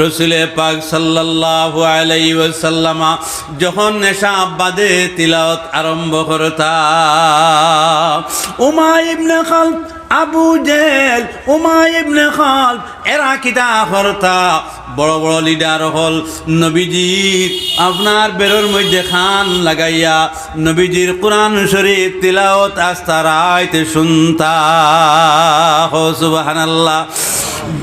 রসুল পাক সাল্লাল্লাহু আলাইহি ওয়াসাল্লাম যখন নেশা বাদে তিলাওয়াত আরম্ভ করতা, উমাইয়া ইবনে খালদ, আবু জেহেল, উমাইয়া ইবনে খালদ এরা কিতা করতা, বড় বড় লিডার হল নবীজি আপনার বেরোর মধ্যে খান লাগাইয়া নবীজির কোরআন শরীফ তিলাওয়াত আস্তা রাইতে শুনতা। হো সুবহানাল্লাহ।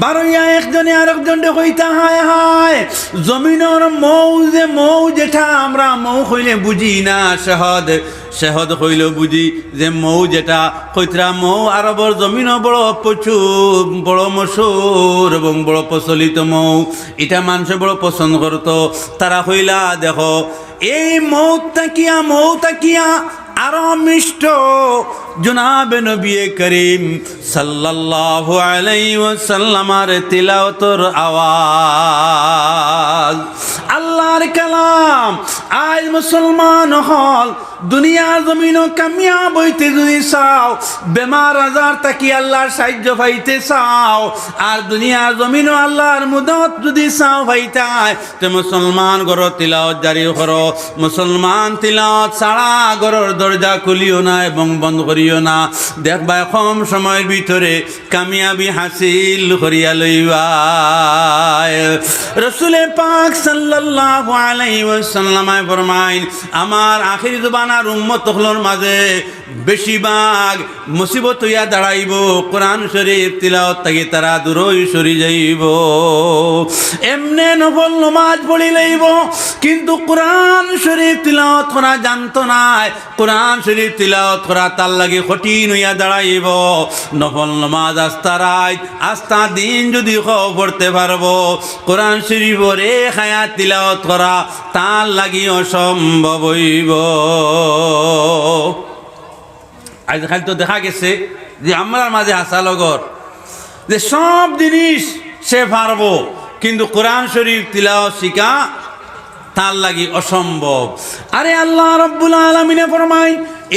বারইয়া একজনে আরেকজনে কইতা, হায় হায় জমিনের মৌ যে মৌ যেটা আমরা মৌ হইলে বুঝি না, শেহদ হইল বুঝি যে মৌ যেটা কইতরা মৌ আরবর জমিনও বড় প্রচুর বড় মশহুর এবং বড় প্রচলিত মৌ, এটা মানুষে বড় পছন্দ করতো। তারা হইলা দেখো এই মৌ তাকিয়া আরো মিষ্ট জনাবে নবী করিম সাল্লাল্লাহু আলাইহি ওয়াসাল্লামের তিলাওয়াতের আওয়াজ, আল্লাহর কালাম। আজ মুসলমান হল দুনিয়ার জমিনও কামিয়াব হইতে যদি চাও, বেমার আজার তাকি আল্লাহর সাহায্য পাইতে চাও, আর দুনিয়ার জমিনও আল্লাহর মুদত যদি চাও পাইতাই, তো মুসলমান ঘর তিলাওয়াত জারি করো। মুসলমান তিলাওয়াত ছাড়া ঘরের দরজা খুলিও না এবং বন্ধ করিও না। দেখবা কম সময়ের ভিতরে কামিয়াবি হাসিল করিয়া লইবা। রসুল পাক সাল্লাল্লাহু আলাইহি ওয়াসাল্লাম ফরমাইন, আমার আখির জবানার উম্মত হলোর মাঝে বেশিরভাগ মুসিবত হইয়া দাঁড়াইব কোরআন শরীফ তিলাওয়াত থেকে তারা দূরই সরি যাইব। এমনে নফল নামাজ পড়ি লইব, কিন্তু কোরআন শরীফ তিলাওয়াত করা জানতো না। কোরআন শরীফ তিলাওয়াত করা তার লাগে কঠিন হইয়া দাঁড়াইব। নফল নামাজ আস্তা রাত আস্তা দিন যদি পড়তে পারবো, কোরআন শরীফের এক আয়াত তিলাওয়াত করা তার লাগি অসম্ভব হইব। আজ খালি তো দেখা গেছে যে আমরা মাঝে হাসা লগর যে সব জিনিস সে পারবো, কিন্তু কোরআন শরীফ তিলাওয়াত শিখা তার লাগি অসম্ভব। আরে আল্লাহ রাব্বুল আলামিনে ফরমায়,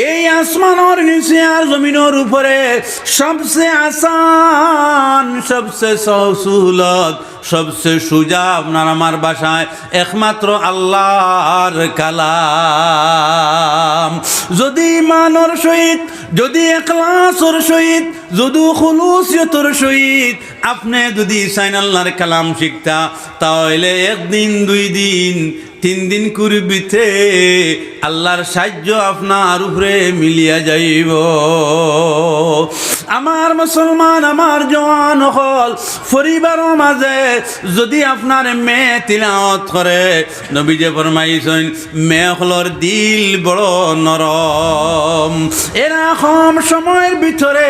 এই আসমানের নিচে আর জমিনের উপরে সবচেয়ে আসান, সবচেয়ে সহজুলত, সবচেয়ে সুজা আপনার আমার বাসায় একমাত্র আল্লাহর কালাম। যদি ইমানের সহিত, যদি ইখলাসের সহিত, যদি খুলুসিয়তের সহিত আপনি যদি চাইন আল্লাহর কালাম শিখতা, তাহলে একদিন, 2 দিন, 3 দিন করবিতে আল্লাহর সাহায্য আপনার উপরে মিলিয়া যাইব। আমার মুসলমান, আমার জওয়ান হল পরিবারের মাঝে যদি আপনার মেয়ে তিলাওয়াত করে, নবী যে ফরমাইছেন মেয়ে হলর দিল বড় নরম, এরকম সময়ের ভিতরে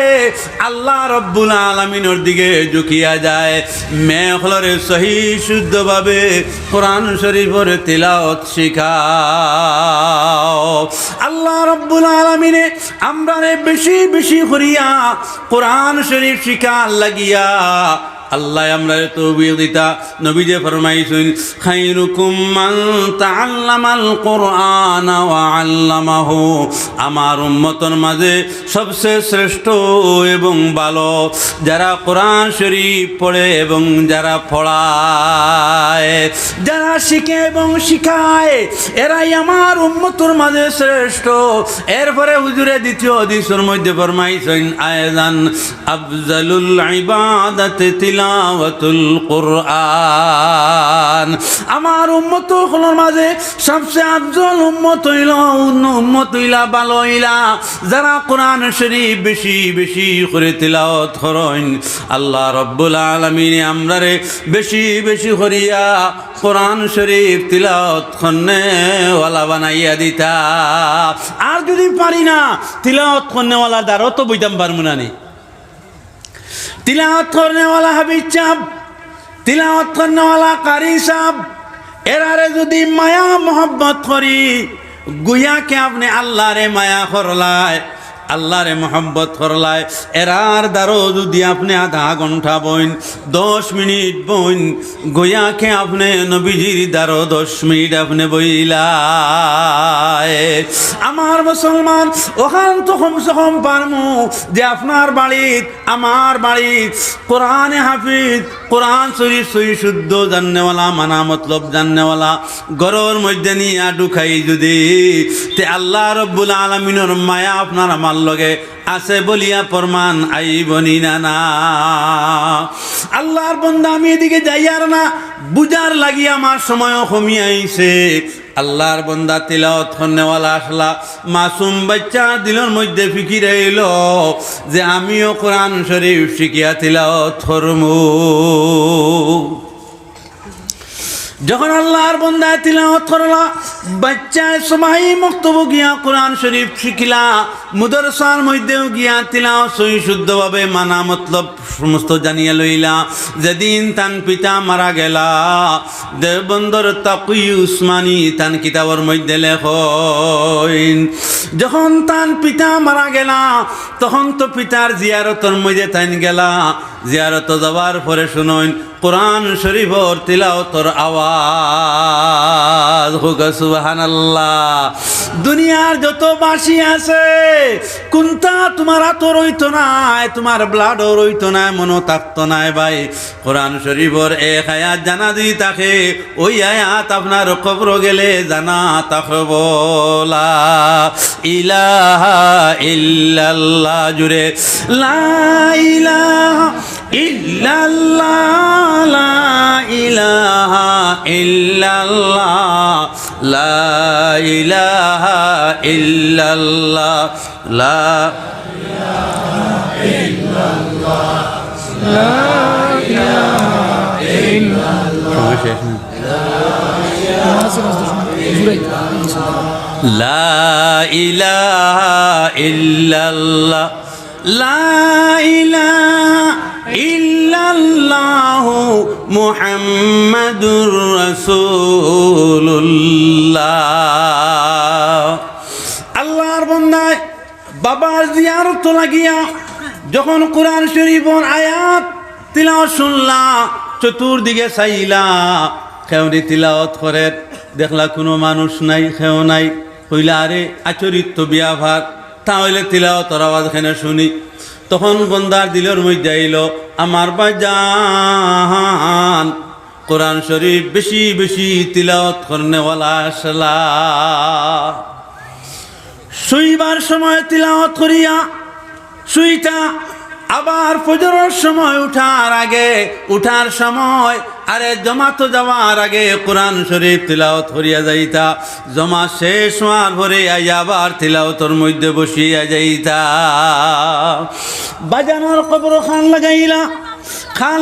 আল্লাহ রাব্বুল আলামিনের দিকে ঝুঁকিয়া যায়। মেয়ে হলর সহি শুদ্ধভাবে কোরআন শরীফের তিলাওয়াত শিখাও। আল্লাহ রাব্বুল আলামিনে আমরারে বেশি বেশি করিয়া কোরআন শরীফ শিখার লাগিয়া আল্লাহ আমরা তৌফিক দিতা। নবী যে ফরমাইছেন, খায়রুকুম মান তাআল্লামাল কুরআন ওয়া আল্লামাহু, আমার উম্মতের মাঝে সবচেয়ে শ্রেষ্ঠ এবং ভালো যারা কোরআন শরীফ পড়ে এবং যারা পড়ায়, যারা শিখে এবং শিখায়, এরাই আমার উম্মতের মাঝে শ্রেষ্ঠ। এরপরে হুজুরে দ্বিতীয় হাদিসের মধ্যে ফরমাইছেন, আয়াযান আফজালুল ইবাদাতি তিলাওয়াতুল কুরআন, আমার উম্মত হলোর মাঝে সবচেয়ে আফজল উম্মত হইলা ভালো হইলা যারা কোরআন শরীফ বেশি বেশি করে তিলাওয়াত করেন। আল্লাহ রাব্বুল আলামিন আমরারে বেশি বেশি করিয়া কোরআন শরীফ তিলাওয়াত করনে ওয়ালা বানাইয়া দিতা। আর যদি পারি না তিলাওয়াত করনে ওয়ালা দ্বারও তো বইতাম পারবো না। तिलावत करने वाला हबीब साहब, तिलावत करने वाला कारी साहब, एरारे जुदी माया मोहब्बत करी गुया के आपने अल्लाह रे माया करलाय, अल्लाह रे मोहब्बत करलाय, एरार दारो जुदी आपने आधा घंटा बोइन 10 मिनिट बोइन गुया के आपने नबीजीर दारो 10 मिनिट आपने বইলায়। আমার মুসলমান ওখান তো কমসে কম পারমু যে আপনার বাড়িত আমার বাড়িত কোরআনে হাফিজ কোরআন শরীফ সহি শুদ্ধ জাননেওয়ালা, মানা মতলব জাননেওয়ালা ঘরের মধ্যে নিয়ে ঢুকাই যদি, তে আল্লাহ রব্বুল আলামিনের মায়া আপনার আমার লগে আছে বলিয়া প্রমাণ আইবনি না। আল্লাহর বান্দা আমি এদিকে যাই আর না, বুঝার লাগি আমার সময়ও কমিয়ে আইছে। আল্লাহর বান্দা তিলাওয়াত করনেওয়ালা আসলা, মাসুম বাচ্চা দিলের মধ্যে ফিকির আইল যে আমিও কোরআন শরীফ শিখিয়া তিলাওয়াত করমু। যখন আল্লাহর বান্দা তিলাওয়াত করলা, বাচ্চায় সবাই মক্তব গিয়া কোরআন শরীফ শিখিলা, মুদরসার মধ্যেও গিয়া তিলাওয়াত সহি শুদ্ধভাবে মানা মতলব সমস্ত জানিয়া লইলা। যেদিন তান পিতা মারা গেলা, দেওবন্দর তাকি উসমানী তান কিতাবর মধ্যে লেখেন, যখন তান পিতা মারা গেলা তখন তো পিতার জিয়ারতর মধ্যে তাইন গেলা। জিয়ারত যাওয়ার পরে শুনুন কোরআন শরীফর তিলাওয়াতর আওয়াজ, হোক সুবহানাল্লাহ। দুনিয়ার যত বাসি আছে কোনটা তোমার হাতও রইতো নাই, তোমার ব্লাডও রইতো নাই, মনও থাকতো নাই ভাই। কোরআন শরীফর এক আয়াত জানা যদি থাকে, ওই আয়াত আপনার কবর গেলে জানা থাকবো। লা ইলাহা ইল্লাল্লাহ, জুড়ে লা ইলাহা ইল্লাল্লাহ, লা ইলাহা ইল্লাল্লাহ, লা ইলাহা ইল্লাল্লাহ, লা ইলাহা ইল্লাল্লাহ, লা ইলাহা ইল্লাল্লাহ, লা ইলাহা ইল্লাল্লাহ, লা ইলাহা ইল্লাল্লাহু মুহাম্মাদুর রাসূলুল্লাহ। আল্লাহর বান্দায় বাবার জিয়ারত লাগিয়া যখন কোরআন শরীফের আয়াত তিলাওয়াত শুনলা, চতুর্দিকে চাইলা, কেউনি তিলাওয়াত করে দেখলা কোনো মানুষ নাই, কেউ নাই। কইলা আরে আচরিত তো বিয়া ভাত, তাহলে তিলাওয়াতের আওয়াজ এখানে শুনি। তখন বন্দার দিলের মধ্যে আইল আমার বাজান কোরআন শরীফ বেশি বেশি তিলাওয়াত করনেওয়ালা আসলা। শুইবার সময় তিলাওয়াত করিয়া শুইতা, আবার ফজরের সময় উঠার সময় আরে জমাত যাওয়ার আগে কোরআন শরীফ তিলাওয়াত করিয়া যাইতা। জমা শেষ হওয়ার পরে আবার তিলাওয়াতের মধ্যে বসিয়া যাইতা। বাজানোর কবর খান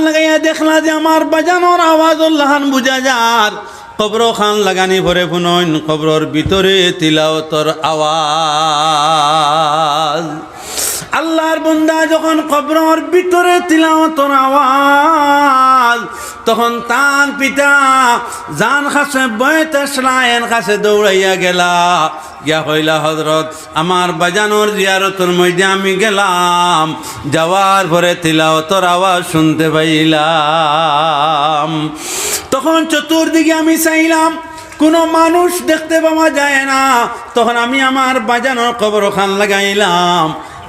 লাগাইয়া দেখলা যে আমার বাজানোর আওয়াজ আল্লাহান বুঝা যার। কবর খান লাগানি ভরে ফুনইন কবরের ভিতরে তিলাওয়াতের আওয়াজ। আল্লাহর বান্দা যখন কবরের ভিতরে তিলাওয়াতের আওয়াজ, তখন তান পিতা জান কাছে বয়তের কাছে দৌড়াইয়া গেলা, গিয়া কইলা হযরত আমার বাজানোর জিয়ারতের মধ্যে আমি গেলাম, যাওয়ার পরে তিলাওয়াতের আওয়াজ শুনতে পাইলাম। তখন চতুর্দিকে আমি চাইলাম, কোনো মানুষ দেখতে পাওয়া যায় না। তখন আমি আমার বাজানোর কবরখান লাগাইলাম,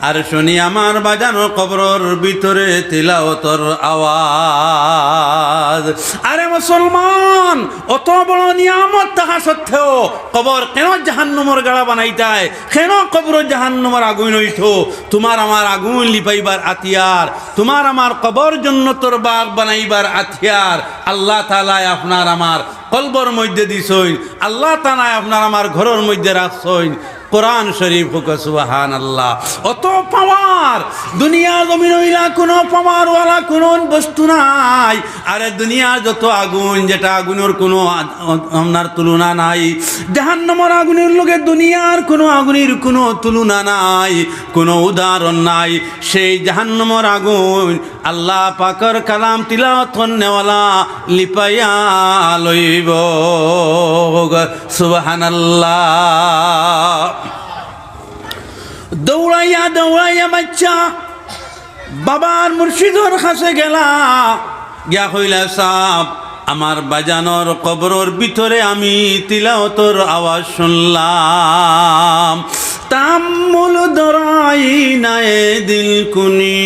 আর শুনি আমার বাজানো কবরের ভিতরে তিলাওয়াতের আওয়াজ। আরে মুসলমান, অত বড় নিয়ামত থাকা সত্ত্বেও কবর কেন জাহান্নামের গাড়া বানাইতায়? কেন কবর জাহান্নামের আগুন হইতো? তোমার আমার আগুন লিপাইবার আতিয়ার, তোমার আমার কবর জান্নাতের বাগ বানাইবার আতিয়ার আল্লাহ তাআলা আপনার আমার কলবর মধ্যে দিছইন, আল্লাহ তাআলা আপনার আমার ঘরের মধ্যে রাখছইন। কোরআন শরীফ হোক সুবহানাল্লাহ। অত পাওয়ার দুনিয়া জমিন হইলা কোনো পাওয়ারওয়ালা কোনো বস্তু নাই। আরে দুনিয়ার যত আগুন, যেটা আগুনের কোনো আপনার তুলনা নাই, জাহান্নামের আগুনের লগে দুনিয়ার কোনো আগুনের কোনো তুলনা নাই, কোনো উদাহরণ নাই। সেই জাহান্নামের আগুন আল্লাহ পাকের কালাম তিলাওয়াত করনেওয়ালা লিপাইয়া লইব। সুবহানাল্লাহ। দৌড়াইয়া বাচ্চা বাবার মুর্শিদর কাছে গেলা, গিয়া কইলা সাপ আমার বাজানোর কবরের ভিতরে আমি তিলাওয়াতের আওয়াজ শুনলাম। তাম্মুল দরাই নায়ে দিল কুনি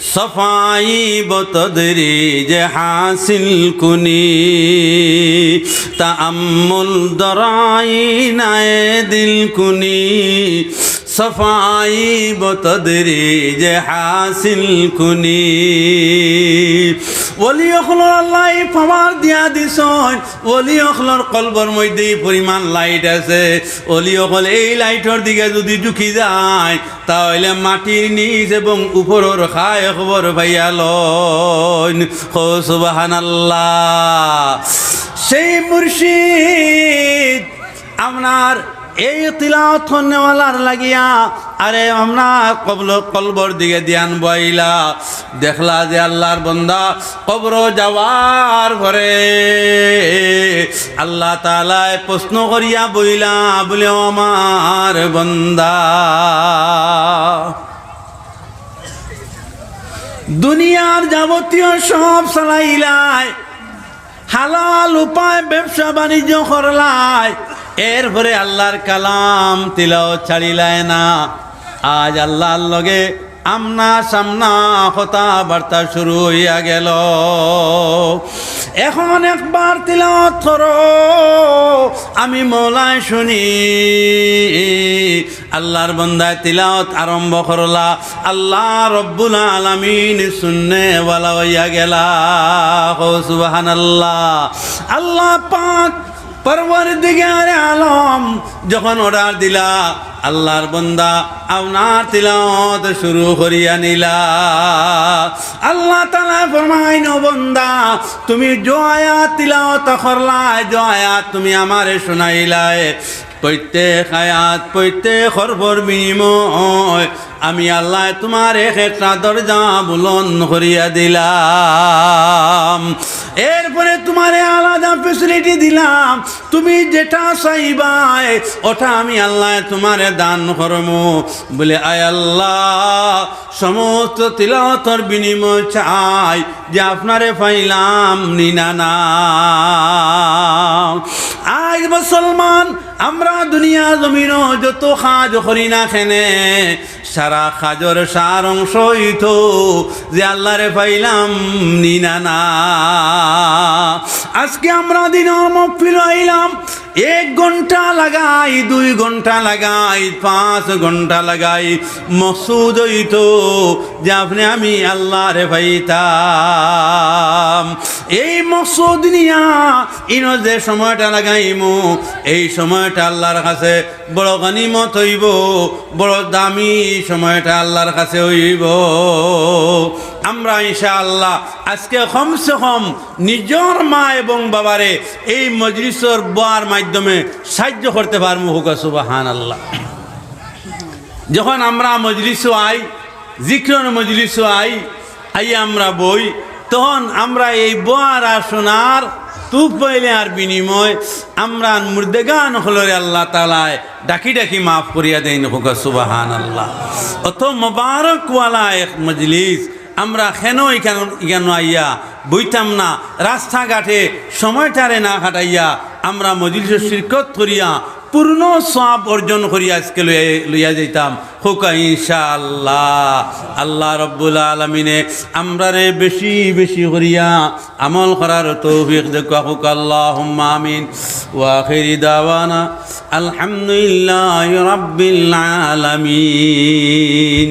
सफाई बतदरीज हासिल कुनी तअम्मुल दराई नाए दिल कुनी सफाई बतदरीज हासिल कुनी ওলি অখলর আল্লাহ পাওয়ার দিয়া দিছন ওলি অখলর কলবর মধ্যে পরিমাণ লাইট আছে ওলি অকল এই লাইটর দিকে যদি ঝুঁকি যায় তাহলে মাটির নিচ এবং উপরের খায় খবর ভাইয়া লন সুবহানাল্লাহ সেই মুর্শিদ আপনার এই তিলাওয়াত নেওয়ালার লাগিয়া আরে আমরা কলবর দিকে ধ্যান বইলা দেখলা যে আল্লাহর বান্দা কবর যাওয়ার পরে আল্লাহ তাআলা প্রশ্ন করিয়া বইলা বলে আমার বান্দা দুনিয়ার যাবতীয় সব চালাইলাই হালাল উপায় ব্যবসা বাণিজ্য করলাই এরপরে আল্লাহর কালাম তিলাওয়াত ছাড়িলাই না আজ আল্লাহর লগে আমনা সামনা কথাবার্তা শুরু হইয়া গেল এখন একবার তিলাওয়াত করো আমি মওলায় শুনি আল্লাহর বান্দা তিলাওয়াত আরম্ভ করলা আল্লাহ রব্বুল আলামিন শুননে ওয়ালা হইয়া গেলা সুবহানাল্লাহ আল্লাহ পাক পরওয়ারদিগার আলম যখন অর্ডার দিলা আল্লাহর বান্দা আপনার তিলাওয়াত শুরু করিয়া নিলা আল্লাহ তাআলা ফরমাইন ও বান্দা তুমি যে আয়াত তিলাওয়াত করলা যে আয়াত তুমি আমারে শোনাইলাই প্রত্যেক আয়াত প্রত্যেক হরফর বিনিময় আমি আল্লাহ তোমার একটা দরজা বুলন্দ করিয়া দিলাম এরপরে তোমারে আলাদা ফেসিলিটি দিলাম তুমি যেটা চাইবাই ওটা আমি আল্লাহ তোমারে দান করবো বলে আয় আল্লাহ সমস্ত তিলাওয়াতের বিনিময় চাই যে আপনারে পাইলাম নিনানা আজ মুসলমান আমরা দুনিয়া জমিন যত কাজ করি না খেনে সারা কাজর সার অংশ হইতো যে আল্লাহরে পাইলাম নিনানা আজকে আমরা দিনের মহফিল আইলাম 1 ঘন্টা লাগাই 2 ঘন্টা লাগাই 5 ঘন্টা লাগাই মকসুদ হইতো যে আপনি আমি আল্লাহরে পাইতাম এই মকসুদ নিয়া ইনো যে সময়টা লাগাইমু এই সময়টা আল্লাহর কাছে বড় গনিমত হইব বড় দামি সময়টা আল্লাহর কাছে হইব আমরা ইনশাআল্লাহ আজকে কমসে কম নিজের মা এবং বাবারে এই মজলিসের বোয়ার মাধ্যমে সাহায্য করতে পারবো হোক সুবহানাল্লাহ যখন আমরা মজলিসে আই জিক্রন মজলিসে আই আমরা বই তখন আমরা এই বোয়ার আর শোনার তুপ পাইলে আর বিনিময় আমরা মুর্দেগান হলরে আল্লাহ তাআলায় ডাকি ডাকি মাফ করিয়া দেন হোক সুবহানাল্লাহ অত মুবারক ওয়ালা এক মজলিস আমরা কেন এখানে আইয়া বইতাম না রাস্তাঘাটে সময়টারে না কাটাইয়া আমরা মজলিসে শিরকত করিয়া পূর্ণ সওয়াব অর্জন করিয়া আজকে লইয়া যাইতাম হোকা ইনশাআল্লাহ আল্লাহ রব্বুল আলামিনে আমরারে বেশি বেশি করিয়া আমল করার তৌফিক দেখা হোক আল্লাহুম্মা আমিন ওয়া আখিরি দাওয়ানা আলহামদুলিল্লাহি রাব্বিল আলামিন।